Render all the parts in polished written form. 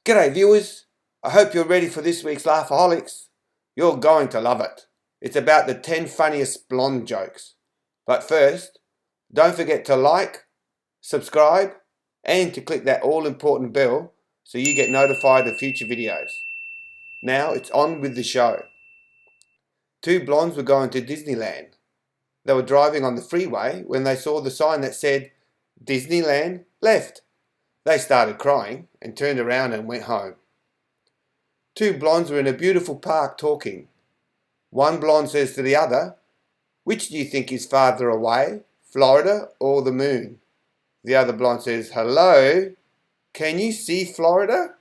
G'day viewers, I hope you're ready for this week's Laughaholics. You're going to love it. It's about the 10 funniest blonde jokes. But first, don't forget to like, subscribe, and to click that all-important bell so you get notified of future videos. Now it's on with the show. Two blondes were going to Disneyland. They were driving on the freeway when they saw the sign that said, Disneyland left. They started crying and turned around and went home. Two blondes were in a beautiful park talking. One blonde says to the other, which do you think is farther away, Florida or the moon? The other blonde says, hello, can you see Florida?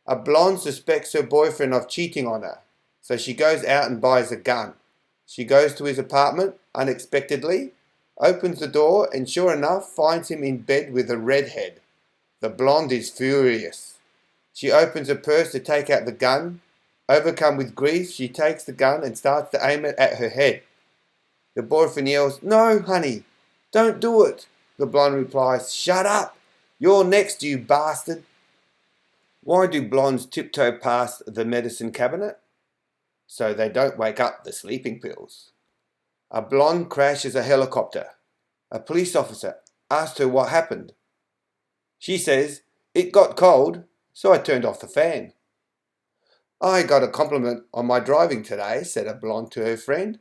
A blonde suspects her boyfriend of cheating on her, so she goes out and buys a gun. She goes to his apartment unexpectedly, opens the door and sure enough finds him in bed with a redhead. The blonde is furious. She opens her purse to take out the gun. Overcome with grief, she takes the gun and starts to aim it at her head. The boyfriend yells, no honey, don't do it. The blonde replies, shut up, you're next you bastard. Why do blondes tiptoe past the medicine cabinet? So they don't wake up the sleeping pills. A blonde crashes a helicopter. A police officer asked her what happened. She says, it got cold, so I turned off the fan. I got a compliment on my driving today, said a blonde to her friend.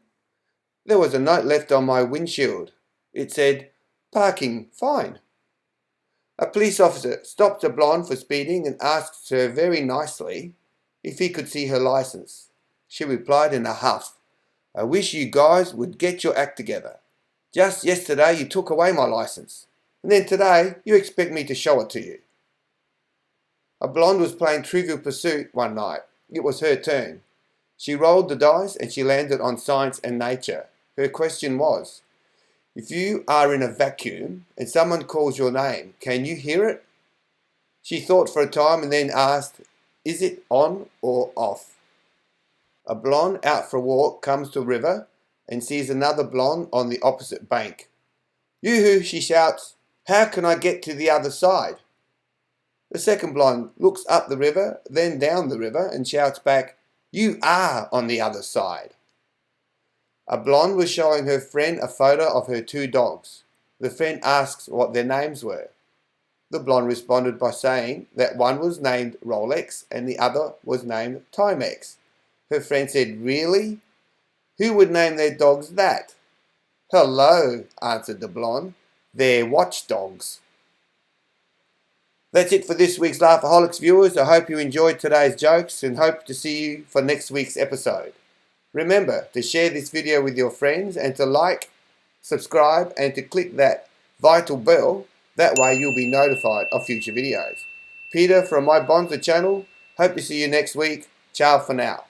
There was a note left on my windshield. It said, parking fine. A police officer stopped a blonde for speeding and asked her very nicely if he could see her license. She replied in a huff, I wish you guys would get your act together. Just yesterday you took away my license, and then today you expect me to show it to you. A blonde was playing Trivial Pursuit one night. It was her turn. She rolled the dice and she landed on science and nature. Her question was, if you are in a vacuum and someone calls your name, can you hear it? She thought for a time and then asked, is it on or off? A blonde out for a walk comes to a river and sees another blonde on the opposite bank. Yoo-hoo, she shouts, how can I get to the other side? The second blonde looks up the river, then down the river and shouts back, you are on the other side. A blonde was showing her friend a photo of her two dogs. The friend asks what their names were. The blonde responded by saying that one was named Rolex and the other was named Timex. Her friend said, really? Who would name their dogs that? Hello, answered the blonde. They're watchdogs. That's it for this week's Laughaholics viewers. I hope you enjoyed today's jokes and hope to see you for next week's episode. Remember to share this video with your friends and to like, subscribe and to click that vital bell. That way you'll be notified of future videos. Peter from my Bonza channel. Hope to see you next week. Ciao for now.